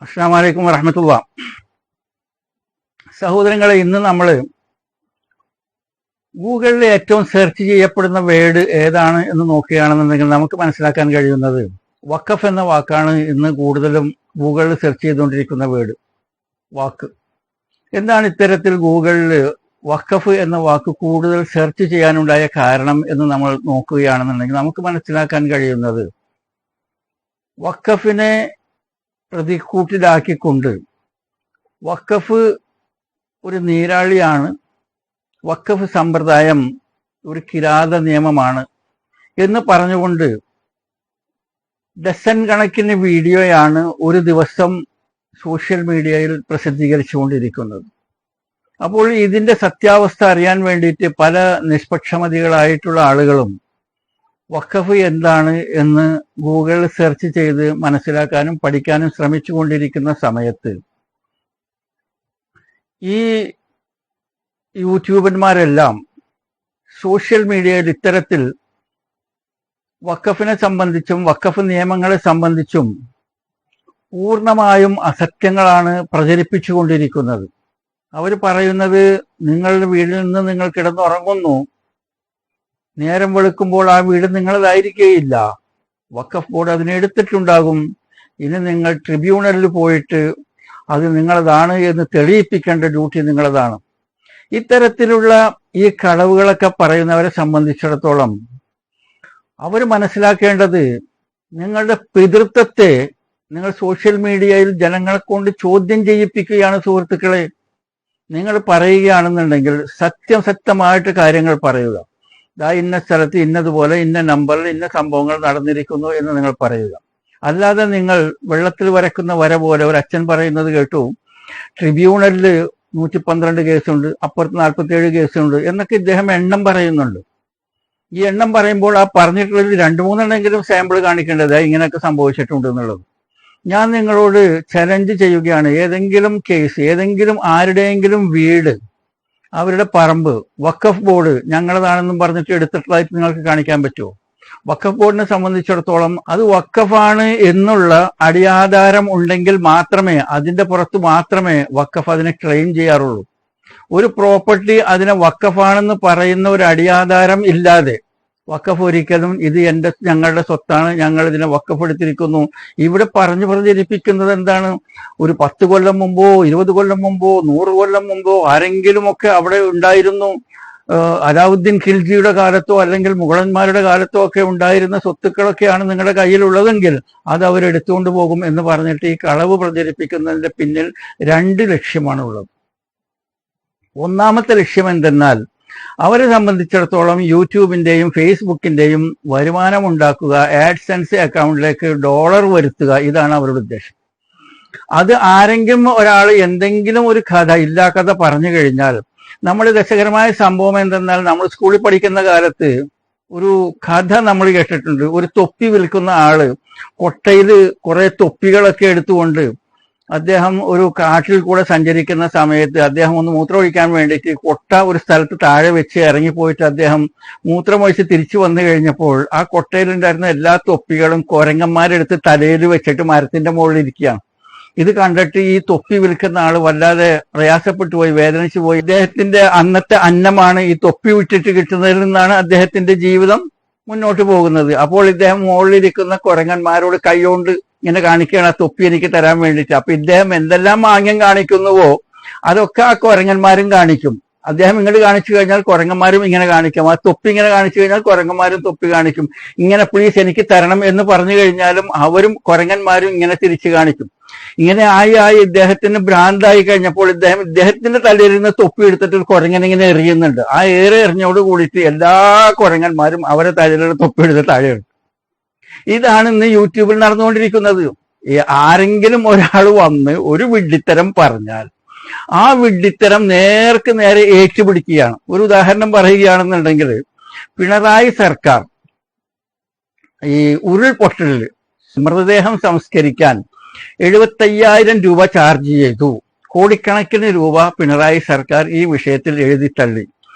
അസ്സലാമു അലൈക്കും വറഹ്മത്തുള്ളാഹി. സഹോദരങ്ങളെ, ഇന്ന് നമ്മൾ ഗൂഗിളിൽ ഏറ്റവും സെർച്ച് ചെയ്യപ്പെടുന്ന വേർഡ് ഏതാണ് എന്ന് നോക്കുകയാണെന്നുണ്ടെങ്കിൽ നമുക്ക് മനസ്സിലാക്കാൻ കഴിയുന്നത് വഖഫ് എന്ന വാക്കാണ് ഇന്ന് കൂടുതലും ഗൂഗിളിൽ സെർച്ച് ചെയ്തുകൊണ്ടിരിക്കുന്ന വാക്ക്. എന്താണ് ഇത്തരത്തിൽ ഗൂഗിളിൽ വഖഫ് എന്ന വാക്ക് കൂടുതൽ സെർച്ച് ചെയ്യാനുണ്ടായ കാരണം എന്ന് നമ്മൾ നോക്കുകയാണെന്നുണ്ടെങ്കിൽ നമുക്ക് മനസ്സിലാക്കാൻ കഴിയുന്നത് വഖഫിനെ പ്രതിക്കൂട്ടിലാക്കിക്കൊണ്ട് വഖഫ് ഒരു നീരാളിയാണ്, വഖഫ് സമ്പ്രദായം ഒരു കിരാത നിയമമാണ് എന്ന് പറഞ്ഞുകൊണ്ട് ഡസൻ കണക്കിന് വീഡിയോയാണ് ഒരു ദിവസം സോഷ്യൽ മീഡിയയിൽ പ്രസിദ്ധീകരിച്ചുകൊണ്ടിരിക്കുന്നത്. അപ്പോൾ ഇതിന്റെ സത്യാവസ്ഥ അറിയാൻ വേണ്ടിയിട്ട് പല നിഷ്പക്ഷമതികളായിട്ടുള്ള ആളുകളും വഖഫ് എന്താണ് എന്ന് ഗൂഗിളിൽ സെർച്ച് ചെയ്ത് മനസ്സിലാക്കാനും പഠിക്കാനും ശ്രമിച്ചുകൊണ്ടിരിക്കുന്ന സമയത്ത് ഈ യൂട്യൂബർമാരെല്ലാം സോഷ്യൽ മീഡിയയിൽ ഇത്തരത്തിൽ വഖഫിനെ സംബന്ധിച്ചും വഖഫ് നിയമങ്ങളെ സംബന്ധിച്ചും പൂർണ്ണമായും അസത്യങ്ങളാണ് പ്രചരിപ്പിച്ചുകൊണ്ടിരിക്കുന്നത്. അവർ പറയുന്നത്, നിങ്ങളുടെ വീട്ടിൽ നിന്ന് നിങ്ങൾ കിടന്നുറങ്ങുന്നു, നേരം വെളുക്കുമ്പോൾ ആ വീട് നിങ്ങളതായിരിക്കുകയില്ല, വഖഫ് ബോർഡ് അതിനെ എടുത്തിട്ടുണ്ടാകും, ഇനി നിങ്ങൾ ട്രിബ്യൂണലിൽ പോയിട്ട് അത് നിങ്ങളതാണ് എന്ന് തെളിയിപ്പിക്കേണ്ട ഡ്യൂട്ടി നിങ്ങളതാണ്. ഇത്തരത്തിലുള്ള ഈ കളവുകളൊക്കെ പറയുന്നവരെ സംബന്ധിച്ചിടത്തോളം അവർ മനസ്സിലാക്കേണ്ടത്, നിങ്ങളുടെ പിതൃത്വത്തെ നിങ്ങൾ സോഷ്യൽ മീഡിയയിൽ ജനങ്ങളെ കൊണ്ട് ചോദ്യം ചെയ്യിപ്പിക്കുകയാണ്. സുഹൃത്തുക്കളെ, നിങ്ങൾ പറയുകയാണെന്നുണ്ടെങ്കിൽ സത്യമായിട്ട് കാര്യങ്ങൾ പറയുക. ഇന്ന സ്ഥലത്ത് ഇന്നതുപോലെ ഇന്ന നമ്പറിൽ ഇന്ന സംഭവങ്ങൾ നടന്നിരിക്കുന്നു എന്ന് നിങ്ങൾ പറയുക. അല്ലാതെ നിങ്ങൾ വെള്ളത്തിൽ വരക്കുന്ന വര പോലെ ഒരു അച്ഛൻ പറയുന്നത് കേട്ടു, ട്രിബ്യൂണലിൽ 112 കേസുണ്ട്, അപ്പുറത്ത് 47 കേസുണ്ട് എന്നൊക്കെ ഇദ്ദേഹം എണ്ണം പറയുന്നുണ്ട്. ഈ എണ്ണം പറയുമ്പോൾ ആ പറഞ്ഞിട്ടുള്ളത് 2-3 എണ്ണെങ്കിലും സാമ്പിൾ കാണിക്കേണ്ടത് ഇങ്ങനെയൊക്കെ സംഭവിച്ചിട്ടുണ്ട് എന്നുള്ളത്. ഞാൻ നിങ്ങളോട് ചലഞ്ച് ചെയ്യുകയാണ്, ഏതെങ്കിലും കേസ്, ഏതെങ്കിലും ആരുടെയെങ്കിലും വീട്, അവരുടെ പറമ്പ് വഖഫ് ബോർഡ് ഞങ്ങളതാണെന്നും പറഞ്ഞിട്ട് എടുത്തിട്ടുള്ളതായിട്ട് നിങ്ങൾക്ക് കാണിക്കാൻ പറ്റുമോ? വഖഫ് ബോർഡിനെ സംബന്ധിച്ചിടത്തോളം അത് വഖഫാണ് എന്നുള്ള അടിയാധാരം ഉണ്ടെങ്കിൽ മാത്രമേ, അതിന്റെ പുറത്ത് മാത്രമേ വഖഫ് അതിനെ ക്ലെയിം ചെയ്യാറുള്ളൂ. ഒരു പ്രോപ്പർട്ടി അതിനെ വഖഫാണെന്ന് പറയുന്ന ഒരു അടിയാധാരം ഇല്ലാതെ വഖഫ് ഒരിക്കലും ഇത് ഞങ്ങളുടെ സ്വത്താണ്, ഞങ്ങൾ ഇതിനെ വഖഫ് എടുത്തിരിക്കുന്നു, ഇവിടെ പ്രചരിപ്പിക്കുന്നത് എന്താണ്? ഒരു 10 കൊല്ലം മുമ്പോ 20 കൊല്ലം മുമ്പോ 100 കൊല്ലം മുമ്പോ ആരെങ്കിലുമൊക്കെ അവിടെ ഉണ്ടായിരുന്നു, അലാവുദ്ദീൻ ഖിൽജിയുടെ കാലത്തോ അല്ലെങ്കിൽ മുഗളന്മാരുടെ കാലത്തോ ഒക്കെ ഉണ്ടായിരുന്ന സ്വത്തുക്കളൊക്കെയാണ് നിങ്ങളുടെ കയ്യിലുള്ളതെങ്കിൽ അത് അവരെടുത്തുകൊണ്ട് പോകും എന്ന് പറഞ്ഞിട്ട് ഈ കളവ് പ്രചരിപ്പിക്കുന്നതിന്റെ പിന്നിൽ 2 ലക്ഷ്യമാണുള്ളത്. ഒന്നാമത്തെ ലക്ഷ്യം എന്തെന്നാൽ, അവരെ സംബന്ധിച്ചിടത്തോളം യൂട്യൂബിന്റെയും ഫേസ്ബുക്കിന്റെയും വരുമാനം ഉണ്ടാക്കുക, ആഡ്സെൻസ് അക്കൗണ്ടിലേക്ക് ഡോളർ വരുത്തുക, ഇതാണ് അവരുടെ ഉദ്ദേശം. അത് ആരെങ്കിലും ഒരാൾ എന്തെങ്കിലും ഒരു കഥ പറഞ്ഞു കഴിഞ്ഞാൽ, നമ്മുടെ രസകരമായ സംഭവം എന്തെന്നാൽ, നമ്മൾ സ്കൂളിൽ പഠിക്കുന്ന കാലത്ത് ഒരു കഥ നമ്മൾ കേട്ടിട്ടുണ്ട്. ഒരു തൊപ്പി വിൽക്കുന്ന ആള് കൊട്ടയിൽ കുറെ തൊപ്പികളൊക്കെ എടുത്തുകൊണ്ട് അദ്ദേഹം ഒരു കാട്ടിൽ കൂടെ സഞ്ചരിക്കുന്ന സമയത്ത് അദ്ദേഹം ഒന്ന് മൂത്രമൊഴിക്കാൻ വേണ്ടിയിട്ട് കൊട്ട ഒരു സ്ഥലത്ത് താഴെ വെച്ച് ഇറങ്ങിപ്പോയിട്ട് അദ്ദേഹം മൂത്രമൊഴിച്ച് തിരിച്ചു വന്നു കഴിഞ്ഞപ്പോൾ ആ കൊട്ടയിലുണ്ടായിരുന്ന എല്ലാ തൊപ്പികളും കുരങ്ങന്മാരെടുത്ത് തലയിൽ വെച്ചിട്ട് മരത്തിന്റെ മുകളിൽ ഇരിക്കുകയാണ്. ഇത് കണ്ടിട്ട് ഈ തൊപ്പി വിൽക്കുന്ന ആള് വല്ലാതെ പ്രയാസപ്പെട്ടു പോയി, വേദനിച്ചു പോയി. ഇദ്ദേഹത്തിന്റെ അന്നത്തെ അന്നമാണ് ഈ തൊപ്പി വിട്ടിട്ട് കിട്ടുന്നതിൽ നിന്നാണ് അദ്ദേഹത്തിന്റെ ജീവിതം മുന്നോട്ട് പോകുന്നത്. അപ്പോൾ ഇദ്ദേഹം മുകളിലിരിക്കുന്ന കുരങ്ങന്മാരോട് കൈകൊണ്ട് ഇങ്ങനെ കാണിക്കുകയാണ്, ആ തൊപ്പി എനിക്ക് തരാൻ വേണ്ടിയിട്ട്. അപ്പൊ ഇദ്ദേഹം എന്തെല്ലാം മാന്യം കാണിക്കുന്നുവോ അതൊക്കെ ആ കുരങ്ങന്മാരും കാണിക്കും. അദ്ദേഹം ഇങ്ങോട്ട് കാണിച്ചു കഴിഞ്ഞാൽ കുരങ്ങന്മാരും ഇങ്ങനെ കാണിക്കും, ആ തൊപ്പി ഇങ്ങനെ കാണിച്ചു കഴിഞ്ഞാൽ കുരങ്ങന്മാരും തൊപ്പി കാണിക്കും. ഇങ്ങനെ പ്ലീസ് എനിക്ക് തരണം എന്ന് പറഞ്ഞു കഴിഞ്ഞാലും അവരും കുരങ്ങന്മാരും ഇങ്ങനെ തിരിച്ചു കാണിക്കും. ഇങ്ങനെ ആയി ഇദ്ദേഹത്തിന് ഭ്രാന്തായി കഴിഞ്ഞപ്പോൾ ഇദ്ദേഹത്തിന്റെ തലയിരുന്ന് തൊപ്പി എടുത്തിട്ട് ഒരു കുരങ്ങനിങ്ങനെ എറിയുന്നുണ്ട്. ആ എറിഞ്ഞോട് കൂടിയിട്ട് എല്ലാ കുരങ്ങന്മാരും അവരെ തലയിലുള്ള തൊപ്പി എടുത്ത് താഴെ ഇടും. ഇതാണ് ഇന്ന് യൂട്യൂബിൽ നടന്നുകൊണ്ടിരിക്കുന്നത്. ആരെങ്കിലും ഒരാൾ വന്ന് ഒരു വിഡ്ഢിത്തരം പറഞ്ഞാൽ ആ വിഡ്ഢിത്തരം നേർക്ക് നേരെ ഏറ്റുപിടിക്കുകയാണ്. ഒരു ഉദാഹരണം പറയുകയാണെന്നുണ്ടെങ്കിൽ, പിണറായി സർക്കാർ ഈ ഉരുൾപൊട്ടലിൽ മൃതദേഹം സംസ്കരിക്കാൻ 75,000 രൂപ ചാർജ് ചെയ്തു, കോടിക്കണക്കിന് രൂപ പിണറായി സർക്കാർ ഈ വിഷയത്തിൽ എഴുതിത്തള്ളി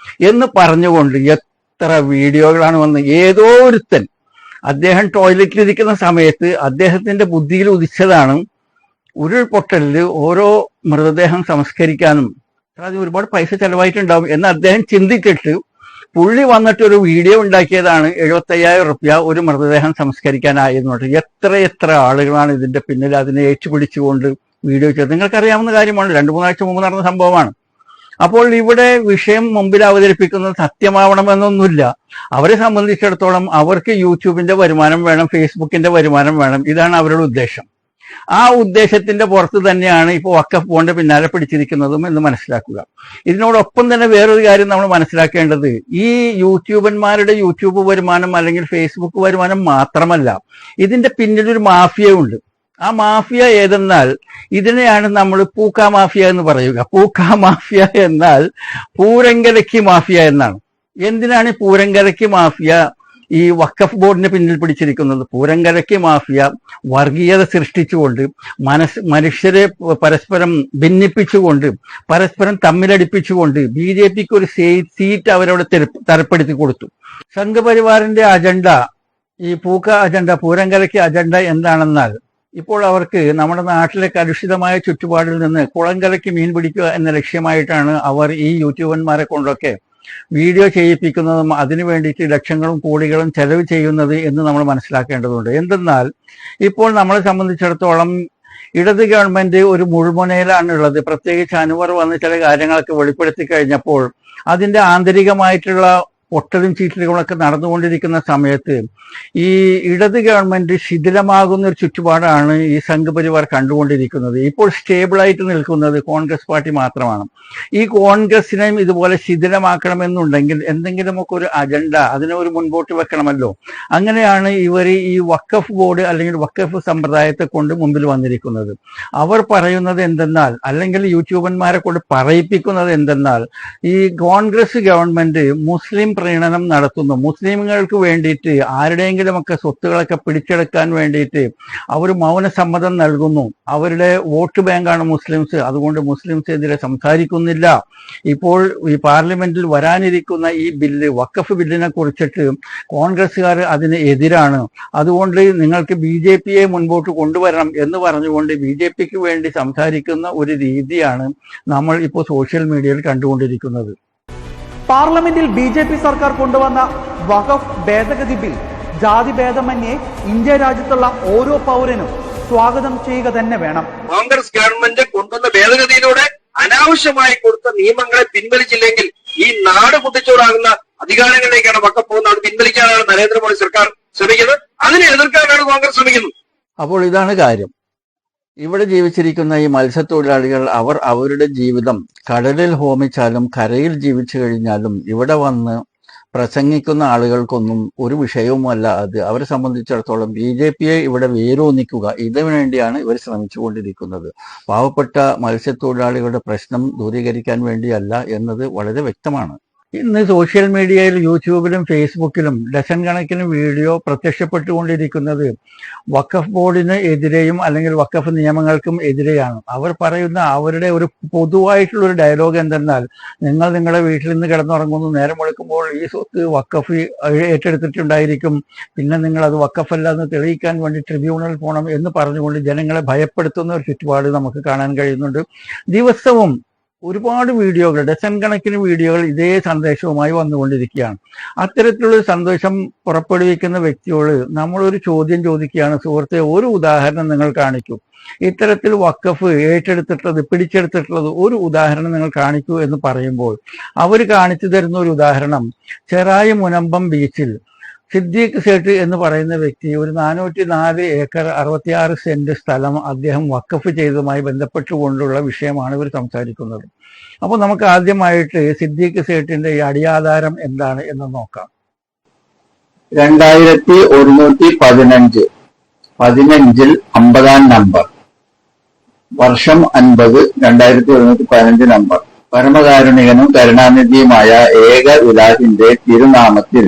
എന്ന് പറഞ്ഞുകൊണ്ട് എത്ര വീഡിയോകളാണ് വന്നത്. ഏതോ ഒരുത്തൻ അദ്ദേഹം ടോയ്ലറ്റിലിരിക്കുന്ന സമയത്ത് അദ്ദേഹത്തിന്റെ ബുദ്ധിയിൽ ഉദിച്ചതാണ് ഉരുൾപൊട്ടലിൽ ഓരോ മൃതദേഹം സംസ്കരിക്കാനും അതിന് ഒരുപാട് പൈസ ചെലവായിട്ടുണ്ടാവും എന്ന് അദ്ദേഹം ചിന്തിച്ചിട്ട് പുള്ളി വന്നിട്ടൊരു വീഡിയോ ഉണ്ടാക്കിയതാണ് 75,000 ഒരു മൃതദേഹം സംസ്കരിക്കാനായിരുന്നു. എത്ര ആളുകളാണ് ഇതിന്റെ പിന്നിൽ അതിനെ ഏറ്റുപിടിച്ചുകൊണ്ട് വീഡിയോ ചെയ്തത്. നിങ്ങൾക്കറിയാവുന്ന കാര്യമാണ്, 2-3 ആഴ്ച മുമ്പ് നടന്ന സംഭവമാണ്. അപ്പോൾ ഇവിടെ വിഷയം മുമ്പിൽ അവതരിപ്പിക്കുന്നത് സത്യമാവണമെന്നൊന്നുമില്ല. അവരെ സംബന്ധിച്ചിടത്തോളം അവർക്ക് യൂട്യൂബിന്റെ വരുമാനം വേണം, ഫേസ്ബുക്കിന്റെ വരുമാനം വേണം, ഇതാണ് അവരുടെ ഉദ്ദേശം. ആ ഉദ്ദേശത്തിന്റെ പുറത്ത് തന്നെയാണ് ഇപ്പോൾ വഖഫ് ബോർഡിന്റെ പിന്നാലെ പിടിച്ചിരിക്കുന്നതും എന്ന് മനസ്സിലാക്കുക. ഇതിനോടൊപ്പം തന്നെ വേറൊരു കാര്യം നമ്മൾ മനസ്സിലാക്കേണ്ടത്, ഈ യൂട്യൂബന്മാരുടെ യൂട്യൂബ് വരുമാനം അല്ലെങ്കിൽ ഫേസ്ബുക്ക് വരുമാനം മാത്രമല്ല, ഇതിന്റെ പിന്നിലൊരു മാഫിയ ഉണ്ട്. ആ മാഫിയ ഏതെന്നാൽ ഇതിനെയാണ് നമ്മൾ പൂക്ക മാഫിയ എന്ന് പറയുക. പൂക്ക മാഫിയ എന്നാൽ പൂരങ്കലക്കി മാഫിയ എന്നാണ്. എന്തിനാണ് പൂരങ്കലക്കി മാഫിയ ഈ വഖഫ് ബോർഡിന് പിന്നിൽ പിടിച്ചിരിക്കുന്നത്? പൂരങ്കലക്കി മാഫിയ വർഗീയത സൃഷ്ടിച്ചുകൊണ്ട് മനുഷ്യരെ പരസ്പരം ഭിന്നിപ്പിച്ചുകൊണ്ട് പരസ്പരം തമ്മിലടിപ്പിച്ചുകൊണ്ട് BJPക്ക് ഒരു സീറ്റ് അവരവിടെ തരപ്പെടുത്തി കൊടുത്തു. സംഘപരിവാറിന്റെ അജണ്ട, ഈ പൂക്ക അജണ്ട, പൂരങ്കലക്കി അജണ്ട എന്താണെന്നാൽ, ഇപ്പോൾ അവർക്ക് നമ്മുടെ നാട്ടിലെ കലുഷിതമായ ചുറ്റുപാടിൽ നിന്ന് കുളം കലക്കി മീൻ പിടിക്കുക എന്ന ലക്ഷ്യമായിട്ടാണ് അവർ ഈ യൂട്യൂബന്മാരെ കൊണ്ടൊക്കെ വീഡിയോ ചെയ്യിപ്പിക്കുന്നതും അതിനു വേണ്ടിയിട്ട് ലക്ഷങ്ങളും കോടികളും ചെലവ് ചെയ്യുന്നത് എന്ന് നമ്മൾ മനസ്സിലാക്കേണ്ടതുണ്ട്. എന്തെന്നാൽ ഇപ്പോൾ നമ്മളെ സംബന്ധിച്ചിടത്തോളം ഇടത് ഗവൺമെന്റ് ഒരു മുൾമുനയിലാണുള്ളത്. പ്രത്യേകിച്ച് അൻവർ വന്ന് ചില കാര്യങ്ങളൊക്കെ വെളിപ്പെടുത്തി കഴിഞ്ഞപ്പോൾ അതിന്റെ ആന്തരികമായിട്ടുള്ള പൊട്ടലും ചീറ്റലുകളൊക്കെ നടന്നുകൊണ്ടിരിക്കുന്ന സമയത്ത് ഈ ഇടത് ഗവൺമെന്റ് ശിഥിലമാകുന്ന ഒരു ചുറ്റുപാടാണ് ഈ സംഘപരിവാർ കണ്ടുകൊണ്ടിരിക്കുന്നത്. ഇപ്പോൾ സ്റ്റേബിളായിട്ട് നിൽക്കുന്നത് കോൺഗ്രസ് പാർട്ടി മാത്രമാണ്. ഈ കോൺഗ്രസിനെയും ഇതുപോലെ ശിഥിലമാക്കണമെന്നുണ്ടെങ്കിൽ എന്തെങ്കിലുമൊക്കെ ഒരു അജണ്ട അതിനെ ഒരു മുൻപോട്ട് വെക്കണമല്ലോ. അങ്ങനെയാണ് ഇവർ ഈ വഖഫ് ബോർഡ് അല്ലെങ്കിൽ വഖഫ് സമ്പ്രദായത്തെ കൊണ്ട് മുമ്പിൽ വന്നിരിക്കുന്നത്. അവർ പറയുന്നത് എന്തെന്നാൽ, അല്ലെങ്കിൽ യൂട്യൂബന്മാരെ കൊണ്ട് പറയിപ്പിക്കുന്നത് എന്തെന്നാൽ, ഈ കോൺഗ്രസ് ഗവൺമെന്റ് മുസ്ലിം പ്രീണനം നടത്തുന്നു, മുസ്ലിമുകൾക്ക് വേണ്ടിയിട്ട് ആരുടെയെങ്കിലുമൊക്കെ സ്വത്തുകളൊക്കെ പിടിച്ചെടുക്കാൻ വേണ്ടിയിട്ട് അവർ മൗനസമ്മതം നൽകുന്നു. അവരുടെ വോട്ട് ബാങ്കാണ് മുസ്ലിംസ്, അതുകൊണ്ട് മുസ്ലിംസിനെതിരെ സംസാരിക്കുന്നില്ല. ഇപ്പോൾ ഈ പാർലമെന്റിൽ വരാനിരിക്കുന്ന ഈ ബില്ല്, വഖഫ് ബില്ലിനെ കുറിച്ചിട്ട് കോൺഗ്രസ്സുകാർ അതിന് എതിരാണ്, അതുകൊണ്ട് നിങ്ങൾക്ക് BJPയെ മുൻപോട്ട് കൊണ്ടുവരണം എന്ന് പറഞ്ഞുകൊണ്ട് BJPക്ക് വേണ്ടി സംസാരിക്കുന്ന ഒരു രീതിയാണ് നമ്മൾ ഇപ്പോൾ സോഷ്യൽ മീഡിയയിൽ കണ്ടുകൊണ്ടിരിക്കുന്നത്. പാർലമെന്റിൽ BJP സർക്കാർ കൊണ്ടുവന്ന വഖഫ് ഭേദഗതി ബിൽ ജാതിഭേദമന്യേ ഇന്ത്യ രാജ്യത്തുള്ള ഓരോ പൗരനും സ്വാഗതം ചെയ്യുക തന്നെ വേണം. കോൺഗ്രസ് ഗവൺമെന്റ് കൊണ്ടുവന്ന ഭേദഗതിയിലൂടെ അനാവശ്യമായി കൊടുത്ത നിയമങ്ങളെ പിൻവലിച്ചില്ലെങ്കിൽ ഈ നാട് കുട്ടിച്ചോറാകുന്ന അധികാരങ്ങളിലേക്കാണ് വഖഫ് പോകുന്നത്. അത് പിൻവലിക്കാനാണ് നരേന്ദ്രമോദി സർക്കാർ ശ്രമിക്കുന്നത്. അതിനെ എതിർക്കാനാണ് കോൺഗ്രസ് ശ്രമിക്കുന്നത്. അപ്പോൾ ഇതാണ് കാര്യം. ഇവിടെ ജീവിച്ചിരിക്കുന്ന ഈ മത്സ്യത്തൊഴിലാളികൾ അവർ അവരുടെ ജീവിതം കടലിൽ ഹോമിച്ചാലും കരയിൽ ജീവിച്ചു കഴിഞ്ഞാലും ഇവിടെ വന്ന് പ്രസംഗിക്കുന്ന ആളുകൾക്കൊന്നും ഒരു വിഷയവുമല്ല അത്. അവരെ സംബന്ധിച്ചിടത്തോളം BJPയെ ഇവിടെ വേരൂന്നിക്കുക, ഇതിനു വേണ്ടിയാണ് ഇവർ ശ്രമിച്ചുകൊണ്ടിരിക്കുന്നത്. പാവപ്പെട്ട മത്സ്യത്തൊഴിലാളികളുടെ പ്രശ്നം ദൂരീകരിക്കാൻ വേണ്ടിയല്ല എന്നത് വളരെ വ്യക്തമാണ്. ഇന്ന് സോഷ്യൽ മീഡിയയിൽ യൂട്യൂബിലും ഫേസ്ബുക്കിലും ഡസൻ കണക്കിന് വീഡിയോ പ്രത്യക്ഷപ്പെട്ടുകൊണ്ടിരിക്കുന്നത് വഖഫ് ബോർഡിന് എതിരെയും അല്ലെങ്കിൽ വഖഫ് നിയമങ്ങൾക്കും എതിരെയാണ്. അവർ പറയുന്ന അവരുടെ ഒരു പൊതുവായിട്ടുള്ള ഒരു ഡയലോഗ് എന്തെന്നാൽ, നിങ്ങൾ നിങ്ങളുടെ വീട്ടിൽ നിന്ന് കിടന്നുറങ്ങുന്നു, നേരം വെളുക്കുമ്പോൾ ഈ സ്വത്ത് വഖഫ് ഏറ്റെടുത്തിട്ടുണ്ടായിരിക്കും, പിന്നെ നിങ്ങൾ അത് വഖഫല്ല എന്ന് തെളിയിക്കാൻ വേണ്ടി ട്രിബ്യൂണൽ പോകണം എന്ന് പറഞ്ഞുകൊണ്ട് ജനങ്ങളെ ഭയപ്പെടുത്തുന്ന ഒരു ചുറ്റുപാട് നമുക്ക് കാണാൻ കഴിയുന്നുണ്ട്. ദിവസവും ഒരുപാട് വീഡിയോകൾ, ഡസൻ കണക്കിന് വീഡിയോകൾ ഇതേ സന്ദേശവുമായി വന്നുകൊണ്ടിരിക്കുകയാണ്. അത്തരത്തിലുള്ള സന്ദേശം പുറപ്പെടുവിക്കുന്ന വ്യക്തിയോട് നമ്മളൊരു ചോദ്യം ചോദിക്കുകയാണ്, സുഹൃത്തെ, ഒരു ഉദാഹരണം നിങ്ങൾ കാണിക്കൂ, ഇത്തരത്തിൽ വഖഫ് ഏറ്റെടുത്തിട്ടുള്ളത്, പിടിച്ചെടുത്തിട്ടുള്ളത് ഒരു ഉദാഹരണം നിങ്ങൾ കാണിക്കൂ എന്ന് പറയുമ്പോൾ അവർ കാണിച്ചു തരുന്ന ഒരു ഉദാഹരണം, ചെറായി മുനമ്പം ബീച്ചിൽ സിദ്ദീഖ് സേട്ട് എന്ന് പറയുന്ന വ്യക്തി ഒരു 404 ഏക്കർ 66 സെന്റ് സ്ഥലം അദ്ദേഹം വഖഫ് ചെയ്തതുമായി ബന്ധപ്പെട്ടുകൊണ്ടുള്ള വിഷയമാണ് ഇവർ സംസാരിക്കുന്നത്. അപ്പോൾ നമുക്ക് ആദ്യമായിട്ട് സിദ്ദീഖ് സേട്ടിന്റെ ഈ അടിയാധാരം എന്താണ് എന്ന് നോക്കാം. 2115 15-ൽ 50-ാം നമ്പർ, വർഷം 50, 2115 നമ്പർ. പരമകാരുണികനും കരുണാനിധിയുമായ ഏക ഇലാഹിന്റെ തിരുനാമത്തിൽ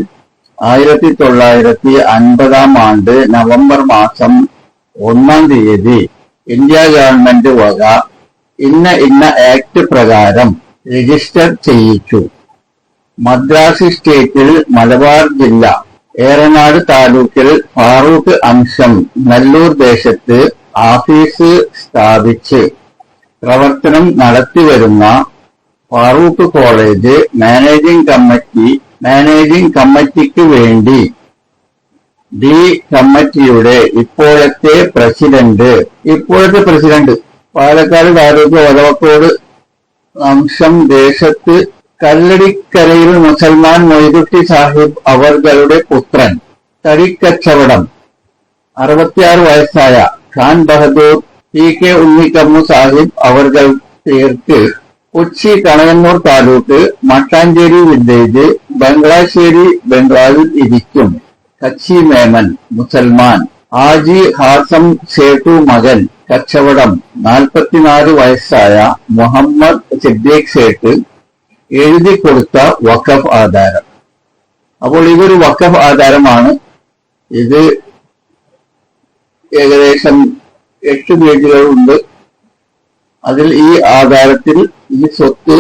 1950-ാം ആണ്ട് നവംബർ മാസം 1-ാം തീയതി ഇന്ത്യ ഗവൺമെന്റ് വക ഇന്ന ആക്ട് പ്രകാരം രജിസ്റ്റർ ചെയ്യിച്ചു. മദ്രാസ് സ്റ്റേറ്റിൽ മലബാർ ജില്ല ഏറനാട് താലൂക്കിൽ ഫാറൂഖ് അംശം നല്ലൂർ ദേശത്ത് ആഫീസ് സ്ഥാപിച്ച് പ്രവർത്തനം നടത്തിവരുന്ന ഫാറൂഖ് കോളേജ് മാനേജിംഗ് കമ്മിറ്റിക്ക് വേണ്ടി ഡി കമ്മിറ്റിയുടെ ഇപ്പോഴത്തെ പ്രസിഡന്റ് പാലക്കാട് താലൂക്ക് ഒലവക്കോട് അംശം ദേശത്ത് കല്ലടിക്കരയിൽ മുസൽമാൻ മൊയ്തുട്ടി സാഹിബ് അവர்களுടെ പുത്രൻ തടിക്കച്ചവടം 66 വയസ്സായ ഖാൻ ബഹദൂർ PK ഉണ്ണിക്കമ്മു സാഹിബ് അവர்கள் പേർക്ക് കൊച്ചി കണയന്നൂർ താലൂക്ക് മട്ടാഞ്ചേരി വില്ലേജ് ബംഗ്ലാശ്ശേരി ബംഗ്ലാവിൽ ഇരിക്കും. കച്ചി മേമൻ മുസൽമാൻ ആജി ഹാസം സേട്ടു മകൻ കച്ചവടം 44 വയസ്സായ മുഹമ്മദ് സിദ്ദീഖ് സേട്ട് എഴുതി കൊടുത്ത വഖഫ് ആധാരം. അപ്പോൾ ഇതൊരു വഖഫ് ആധാരമാണ്. ഇത് ഏകദേശം 8 പേജുകളുണ്ട്. അതിൽ ഈ ആധാരത്തിൽ ഈ സ്വത്ത്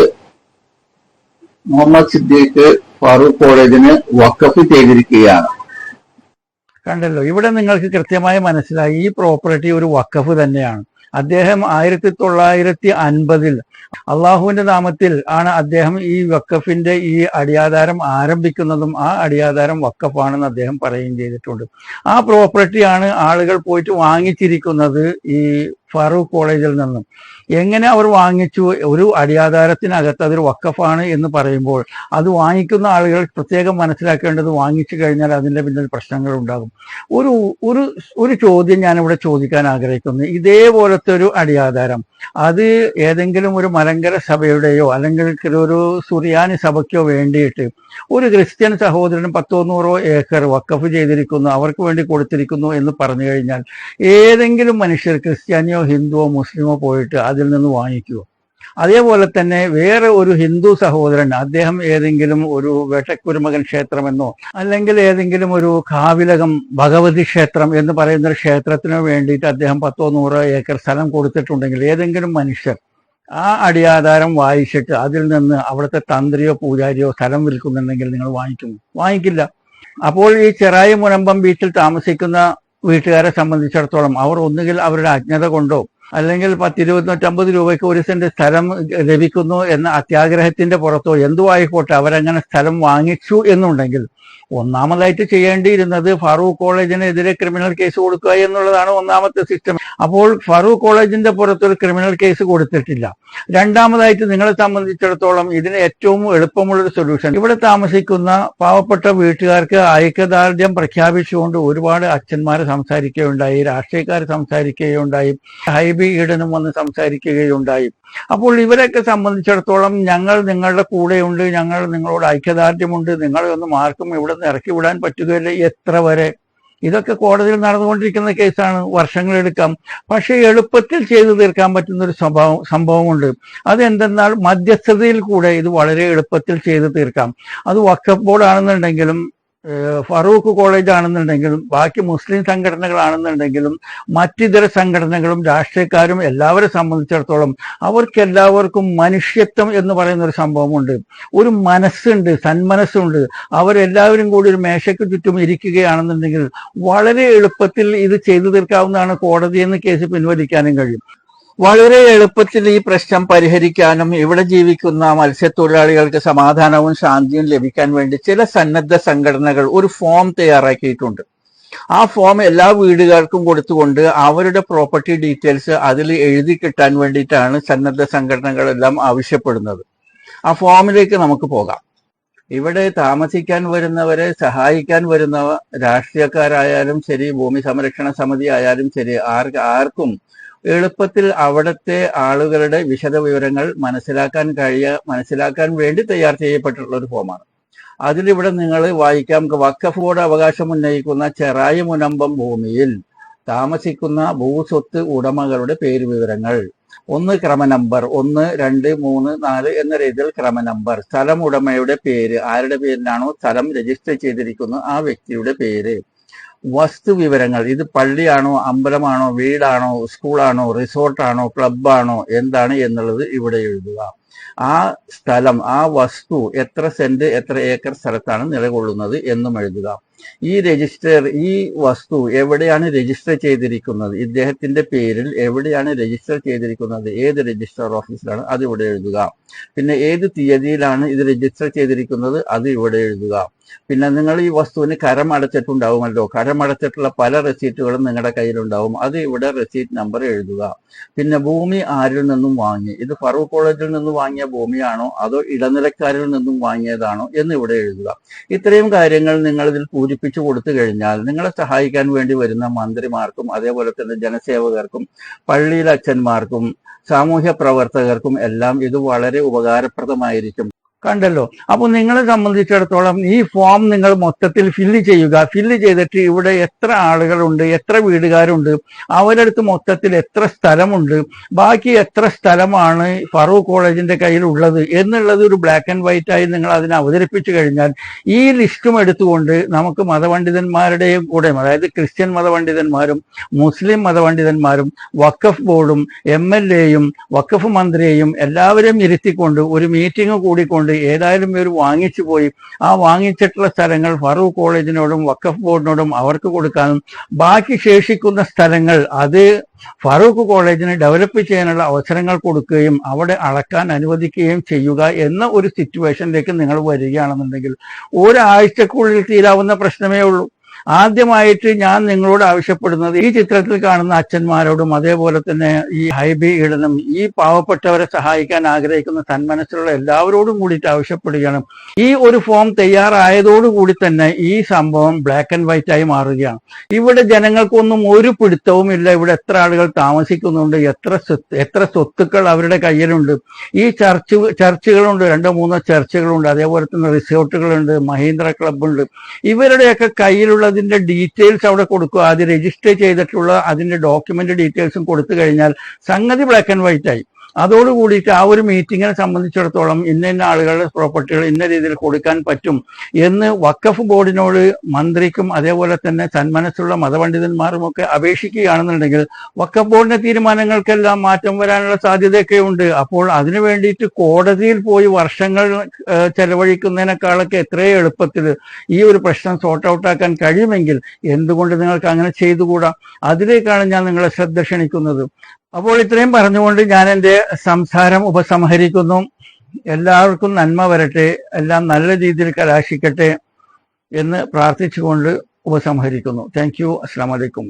മുഹമ്മദ് സിദ്ദീഖ് ഫാറൂഖ് കോളേജിന് വഖഫ് ചെയ്തിരിക്കുകയാണ്. കണ്ടല്ലോ, ഇവിടെ നിങ്ങൾക്ക് കൃത്യമായി മനസ്സിലായി ഈ പ്രോപ്പർട്ടി ഒരു വഖഫ് തന്നെയാണ്. അദ്ദേഹം 1950 അള്ളാഹുവിന്റെ നാമത്തിൽ ആണ് അദ്ദേഹം ഈ വഖഫിന്റെ ഈ അടിയാധാരം ആരംഭിക്കുന്നതും ആ അടിയാധാരം വഖഫാണെന്ന് അദ്ദേഹം പറയുകയും ചെയ്തിട്ടുണ്ട്. ആ പ്രോപ്പർട്ടിയാണ് ആളുകൾ പോയിട്ട് വാങ്ങിച്ചിരിക്കുന്നത് ഈ ഫാറൂഖ് കോളേജിൽ നിന്നും. എങ്ങനെ അവർ വാങ്ങിച്ചു? ഒരു അടിയാധാരത്തിനകത്ത് അതൊരു വഖഫാണ് എന്ന് പറയുമ്പോൾ അത് വാങ്ങിക്കുന്ന ആളുകൾ പ്രത്യേകം മനസ്സിലാക്കേണ്ടത്, വാങ്ങിച്ചു കഴിഞ്ഞാൽ അതിന്റെ പിന്നിൽ പ്രശ്നങ്ങൾ ഉണ്ടാകും. ഒരു ചോദ്യം ഞാനിവിടെ ചോദിക്കാൻ ആഗ്രഹിക്കുന്നു. ഇതേപോലത്തെ ഒരു അടിയാധാരം അത് ഏതെങ്കിലും ഒരു മലങ്കര സഭയുടെയോ അല്ലെങ്കിൽ ഒരു സുറിയാനി സഭയ്ക്കോ വേണ്ടിയിട്ട് ഒരു ക്രിസ്ത്യൻ സഹോദരനും 100-100 ഏക്കർ വഖഫ് ചെയ്തിരിക്കുന്നു, അവർക്ക് വേണ്ടി കൊടുത്തിരിക്കുന്നു എന്ന് പറഞ്ഞു കഴിഞ്ഞാൽ ഏതെങ്കിലും മനുഷ്യർ ക്രിസ്ത്യാനിയോ ഹിന്ദുവോ മുസ്ലിമോ പോയിട്ട് അതിൽ നിന്ന് വാങ്ങിക്കുമോ? അതേപോലെ തന്നെ വേറെ ഒരു ഹിന്ദു സഹോദരൻ അദ്ദേഹം ഏതെങ്കിലും ഒരു വേട്ടക്കുരുമകൻ ക്ഷേത്രമെന്നോ അല്ലെങ്കിൽ ഏതെങ്കിലും ഒരു കാവിലകം ഭഗവതി ക്ഷേത്രം എന്ന് പറയുന്ന ഒരു ക്ഷേത്രത്തിന് വേണ്ടിയിട്ട് അദ്ദേഹം 100-100 ഏക്കർ സ്ഥലം കൊടുത്തിട്ടുണ്ടെങ്കിൽ ഏതെങ്കിലും മനുഷ്യർ ആ അടിയാധാരം വായിച്ചിട്ട് അതിൽ നിന്ന് അവിടുത്തെ തന്ത്രിയോ പൂജാരിയോ സ്ഥലം വിൽക്കുന്നുണ്ടെങ്കിൽ നിങ്ങൾ വാങ്ങിക്കുമോ? വാങ്ങിക്കില്ല. അപ്പോൾ ഈ ചെറായി മുനമ്പം ബീച്ചിൽ താമസിക്കുന്ന വീട്ടുകാരെ സംബന്ധിച്ചിടത്തോളം അവർ ഒന്നുകിൽ അവരുടെ അജ്ഞത കൊണ്ടോ അല്ലെങ്കിൽ 100-150 രൂപയ്ക്ക് ഒരു സെന്റ് സ്ഥലം ലഭിക്കുന്നു എന്ന അത്യാഗ്രഹത്തിന്റെ പുറത്തോ എന്തോ ആയിക്കോട്ടെ അവരങ്ങനെ സ്ഥലം വാങ്ങിച്ചു എന്നുണ്ടെങ്കിൽ ഒന്നാമതായിട്ട് ചെയ്യേണ്ടിയിരുന്നത് ഫാറൂഖ് കോളേജിനെതിരെ ക്രിമിനൽ കേസ് കൊടുക്കുക എന്നുള്ളതാണ് ഒന്നാമത്തെ സിസ്റ്റം. അപ്പോൾ ഫാറൂഖ് കോളേജിന്റെ പുറത്തൊരു ക്രിമിനൽ കേസ് കൊടുത്തിട്ടില്ല. രണ്ടാമതായിട്ട് നിങ്ങളെ സംബന്ധിച്ചിടത്തോളം ഇതിന് ഏറ്റവും എളുപ്പമുള്ളൊരു സൊല്യൂഷൻ, ഇവിടെ താമസിക്കുന്ന പാവപ്പെട്ട വീട്ടുകാർക്ക് ഐക്യദാർഢ്യം പ്രഖ്യാപിച്ചുകൊണ്ട് ഒരുപാട് അച്ഛന്മാർ സംസാരിക്കുകയുണ്ടായി, രാഷ്ട്രീയക്കാർ സംസാരിക്കുകയുണ്ടായി, ഹൈബി ഈഡനും വന്ന് സംസാരിക്കുകയുണ്ടായി. അപ്പോൾ ഇവരൊക്കെ സംബന്ധിച്ചിടത്തോളം ഞങ്ങൾ നിങ്ങളുടെ കൂടെയുണ്ട്, ഞങ്ങൾ നിങ്ങളോട് ഐക്യദാർഢ്യമുണ്ട്, നിങ്ങളെ ഒന്നും ആർക്കും ഇവിടെ നിന്ന് ഇറക്കി വിടാൻ പറ്റുകയില്ല, എത്ര വരെ. ഇതൊക്കെ കോടതിയിൽ നടന്നുകൊണ്ടിരിക്കുന്ന കേസാണ്, വർഷങ്ങളെടുക്കാം. പക്ഷേ എളുപ്പത്തിൽ ചെയ്തു തീർക്കാൻ പറ്റുന്ന ഒരു സംഭവമുണ്ട്. അതെന്തെന്നാൽ മധ്യസ്ഥതയിൽ കൂടെ ഇത് വളരെ എളുപ്പത്തിൽ ചെയ്തു തീർക്കാം. അത് വഖഫ് ബോർഡ് ആണെന്നുണ്ടെങ്കിലും ഫറൂഖ് കോളേജ് ആണെന്നുണ്ടെങ്കിലും ബാക്കി മുസ്ലിം സംഘടനകളാണെന്നുണ്ടെങ്കിലും മറ്റിതര സംഘടനകളും രാഷ്ട്രീയക്കാരും എല്ലാവരെ സംബന്ധിച്ചിടത്തോളം അവർക്കെല്ലാവർക്കും മനുഷ്യത്വം എന്ന് പറയുന്ന ഒരു സംഭവമുണ്ട്, ഒരു മനസ്സുണ്ട്, സന്മനസ്സുണ്ട്. അവരെല്ലാവരും കൂടി ഒരു മേശയ്ക്ക് ചുറ്റും ഇരിക്കുകയാണെന്നുണ്ടെങ്കിൽ വളരെ എളുപ്പത്തിൽ ഇത് ചെയ്തു തീർക്കാവുന്നതാണ്. കോടതിയിൽ നിന്ന് കേസ് പിൻവലിക്കാനും കഴിയും. വളരെ എളുപ്പത്തിൽ ഈ പ്രശ്നം പരിഹരിക്കാനും ഇവിടെ ജീവിക്കുന്ന മത്സ്യത്തൊഴിലാളികൾക്ക് സമാധാനവും ശാന്തിയും ലഭിക്കാൻ വേണ്ടി ചില സന്നദ്ധ സംഘടനകൾ ഒരു ഫോം തയ്യാറാക്കിയിട്ടുണ്ട്. ആ ഫോം എല്ലാ വീടുകൾക്കും കൊടുത്തുകൊണ്ട് അവരുടെ പ്രോപ്പർട്ടി ഡീറ്റെയിൽസ് അതിൽ എഴുതി കിട്ടാൻ വേണ്ടിയിട്ടാണ് സന്നദ്ധ സംഘടനകളെല്ലാം ആവശ്യപ്പെടുന്നത്. ആ ഫോമിലേക്ക് നമുക്ക് പോകാം. ഇവിടെ താമസിക്കാൻ വരുന്നവരെ സഹായിക്കാൻ വരുന്നവ രാഷ്ട്രീയക്കാരായാലും ശരി, ഭൂമി സംരക്ഷണ സമിതി ആയാലും ശരി, ആർക്കും എളുപ്പത്തിൽ അവിടുത്തെ ആളുകളുടെ വിശദവിവരങ്ങൾ മനസ്സിലാക്കാൻ വേണ്ടി തയ്യാർ ചെയ്യപ്പെട്ടിട്ടുള്ള ഒരു ഫോമാണ്. അതിലിവിടെ നിങ്ങൾ വായിക്കാം, വഖഫ് ബോർഡ് അവകാശം ഉന്നയിക്കുന്ന ചെറായി മുനമ്പം ഭൂമിയിൽ താമസിക്കുന്ന ഭൂസ്വത്ത് ഉടമകളുടെ പേരുവിവരങ്ങൾ, 1 ക്രമനമ്പർ, 1, 2, 3, 4 എന്ന രീതിയിൽ ക്രമനമ്പർ, സ്ഥലം ഉടമയുടെ പേര്, ആരുടെ പേരിലാണോ സ്ഥലം രജിസ്റ്റർ ചെയ്തിരിക്കുന്നത് ആ വ്യക്തിയുടെ പേര്, വസ്തുവിവരങ്ങൾ, ഇത് പള്ളിയാണോ, അമ്പലമാണോ, വീടാണോ, സ്കൂളാണോ, റിസോർട്ടാണോ, ക്ലബാണോ, എന്താണ് എന്നുള്ളത് ഇവിടെ എഴുതുക. ആ സ്ഥലം, ആ വസ്തു എത്ര സെന്റ്, എത്ര ഏക്കർ സ്ഥലത്താണ് നിലകൊള്ളുന്നത് എന്നും എഴുതുക. ഈ വസ്തു എവിടെയാണ് രജിസ്റ്റർ ചെയ്തിരിക്കുന്നത്, ഇദ്ദേഹത്തിന്റെ പേരിൽ എവിടെയാണ് രജിസ്റ്റർ ചെയ്തിരിക്കുന്നത്, ഏത് രജിസ്റ്റർ ഓഫീസിലാണ്, അത് ഇവിടെ എഴുതുക. പിന്നെ ഏത് തീയതിയിലാണ് ഇത് രജിസ്റ്റർ ചെയ്തിരിക്കുന്നത്, അത് ഇവിടെ എഴുതുക. പിന്നെ നിങ്ങൾ ഈ വസ്തുവിന് കരം അടച്ചിട്ടുണ്ടാവുമല്ലോ, കരം അടച്ചിട്ടുള്ള പല റെസീറ്റുകളും നിങ്ങളുടെ കയ്യിലുണ്ടാവും, അത് ഇവിടെ റെസീറ്റ് നമ്പർ എഴുതുക. പിന്നെ ഭൂമി ആരിൽ നിന്നും വാങ്ങി, ഇത് ഫറൂഖ് കോളേജിൽ നിന്ന് വാങ്ങിയ ഭൂമിയാണോ അതോ ഇടനിലക്കാരിൽ നിന്നും വാങ്ങിയതാണോ എന്ന് ഇവിടെ എഴുതുക. ഇത്രയും കാര്യങ്ങൾ നിങ്ങൾ ഇതിൽ പൂരിപ്പിച്ചു കൊടുത്തു കഴിഞ്ഞാൽ നിങ്ങളെ സഹായിക്കാൻ വേണ്ടി വരുന്ന മന്ത്രിമാർക്കും അതേപോലെ തന്നെ ജനസേവകർക്കും പള്ളിയിലെ അച്ഛന്മാർക്കും സാമൂഹ്യ പ്രവർത്തകർക്കും എല്ലാം ഇത് വളരെ ഉപകാരപ്രദമായിരിക്കും. കണ്ടല്ലോ. അപ്പോൾ നിങ്ങളെ സംബന്ധിച്ചിടത്തോളം ഈ ഫോം നിങ്ങൾ മൊത്തത്തിൽ ഫില്ല് ചെയ്യുക. ഫില്ല് ചെയ്തിട്ട് ഇവിടെ എത്ര ആളുകളുണ്ട്, എത്ര വീടുകാരുണ്ട്, അവരടുത്ത് മൊത്തത്തിൽ എത്ര സ്ഥലമുണ്ട്, ബാക്കി എത്ര സ്ഥലമാണ് ഫറൂഖ് കോളേജിന്റെ കയ്യിൽ ഉള്ളത് എന്നുള്ളത് ഒരു ബ്ലാക്ക് ആൻഡ് വൈറ്റ് ആയി നിങ്ങൾ അതിനെ അവതരിപ്പിച്ചു കഴിഞ്ഞാൽ ഈ ലിസ്റ്റും എടുത്തുകൊണ്ട് നമുക്ക് മതപണ്ഡിതന്മാരുടെയും കൂടെ, അതായത് ക്രിസ്ത്യൻ മതപണ്ഡിതന്മാരും മുസ്ലിം മതപണ്ഡിതന്മാരും വഖഫ് ബോർഡും MLA-യും വഖഫ് മന്ത്രിയെയും എല്ലാവരെയും ഇരുത്തിക്കൊണ്ട് ഒരു മീറ്റിംഗ് കൂടിക്കൊണ്ട് ഏതായാലും ഇവർ വാങ്ങിച്ചു പോയി ആ വാങ്ങിച്ചിട്ടുള്ള സ്ഥലങ്ങൾ ഫറൂഖ് കോളേജിനോടും വഖഫ് ബോർഡിനോടും അവർക്ക് കൊടുക്കാനും ബാക്കി ശേഷിക്കുന്ന സ്ഥലങ്ങൾ അത് ഫറൂഖ് കോളേജിന് ഡെവലപ്പ് ചെയ്യാനുള്ള അവസരങ്ങൾ കൊടുക്കുകയും അവിടെ അളക്കാൻ അനുവദിക്കുകയും ചെയ്യുക എന്ന ഒരു സിറ്റുവേഷനിലേക്ക് നിങ്ങൾ വരികയാണെന്നുണ്ടെങ്കിൽ ഒരാഴ്ചക്കുള്ളിൽ തീരാവുന്ന പ്രശ്നമേ ഉള്ളൂ. ആദ്യമായിട്ട് ഞാൻ നിങ്ങളോട് ആവശ്യപ്പെടുന്നത് ഈ ചിത്രത്തിൽ കാണുന്ന അച്ഛന്മാരോടും അതേപോലെ തന്നെ ഈ ഹൈബി ഈടനും ഈ പാവപ്പെട്ടവരെ സഹായിക്കാൻ ആഗ്രഹിക്കുന്ന സന്മനസ്സുള്ള എല്ലാവരോടും കൂടിയിട്ട് ആവശ്യപ്പെടുകയാണ്. ഈ ഒരു ഫോം തയ്യാറായതോടുകൂടി തന്നെ ഈ സംഭവം ബ്ലാക്ക് ആൻഡ് വൈറ്റ് ആയി മാറുകയാണ്. ഇവിടെ ജനങ്ങൾക്കൊന്നും ഒരു പിടുത്തവും ഇല്ല. ഇവിടെ എത്ര ആളുകൾ താമസിക്കുന്നുണ്ട്, എത്ര സ്വത്തുക്കൾ അവരുടെ കയ്യിലുണ്ട്. ഈ ചർച്ചുകളുണ്ട്, 2-3 ചർച്ചുകളുണ്ട്, അതേപോലെ തന്നെ റിസോർട്ടുകളുണ്ട്, മഹീന്ദ്ര ക്ലബുണ്ട്. ഇവരുടെയൊക്കെ കയ്യിലുള്ള അതിന്റെ ഡീറ്റെയിൽസ് അവിടെ കൊടുക്കുക. അത് രജിസ്റ്റർ ചെയ്തിട്ടുള്ള അതിന്റെ ഡോക്യുമെന്റ് ഡീറ്റെയിൽസും കൊടുത്തു കഴിഞ്ഞാൽ സംഗതി ബ്ലാക്ക് ആൻഡ് വൈറ്റ് ആയി. അതോടുകൂടിയിട്ട് ആ ഒരു മീറ്റിങ്ങിനെ സംബന്ധിച്ചിടത്തോളം ഇന്ന ആളുകളുടെ പ്രോപ്പർട്ടികൾ ഇന്ന രീതിയിൽ കൊടുക്കാൻ പറ്റും എന്ന് വഖഫ് ബോർഡിനോട് മന്ത്രിക്കും അതേപോലെ തന്നെ സന്മനസ്സുള്ള മതപണ്ഡിതന്മാരും ഒക്കെ അപേക്ഷിക്കുകയാണെന്നുണ്ടെങ്കിൽ വഖഫ് ബോർഡിന്റെ തീരുമാനങ്ങൾക്കെല്ലാം മാറ്റം വരാനുള്ള സാധ്യതയൊക്കെ ഉണ്ട്. അപ്പോൾ അതിനു വേണ്ടിയിട്ട് കോടതിയിൽ പോയി വർഷങ്ങൾ ചെലവഴിക്കുന്നതിനേക്കാളൊക്കെ എത്രയോ എളുപ്പത്തിൽ ഈ ഒരു പ്രശ്നം സോർട്ട് ഔട്ട് ആക്കാൻ കഴിയുമെങ്കിൽ എന്തുകൊണ്ട് നിങ്ങൾക്ക് അങ്ങനെ ചെയ്തുകൂടാ? അതിലേക്കാണ് ഞാൻ നിങ്ങളെ ശ്രദ്ധ ക്ഷണിക്കുന്നത്. അപ്പോൾ ഇത്രയും പറഞ്ഞുകൊണ്ട് ഞാൻ എൻ്റെ സംസാരം ഉപസംഹരിക്കുന്നു. എല്ലാവർക്കും നന്മ വരട്ടെ, എല്ലാം നല്ല രീതിയിൽ കലാശിക്കട്ടെ എന്ന് പ്രാർത്ഥിച്ചുകൊണ്ട് ഉപസംഹരിക്കുന്നു. Thank you. അസ്സലാമു അലൈക്കും.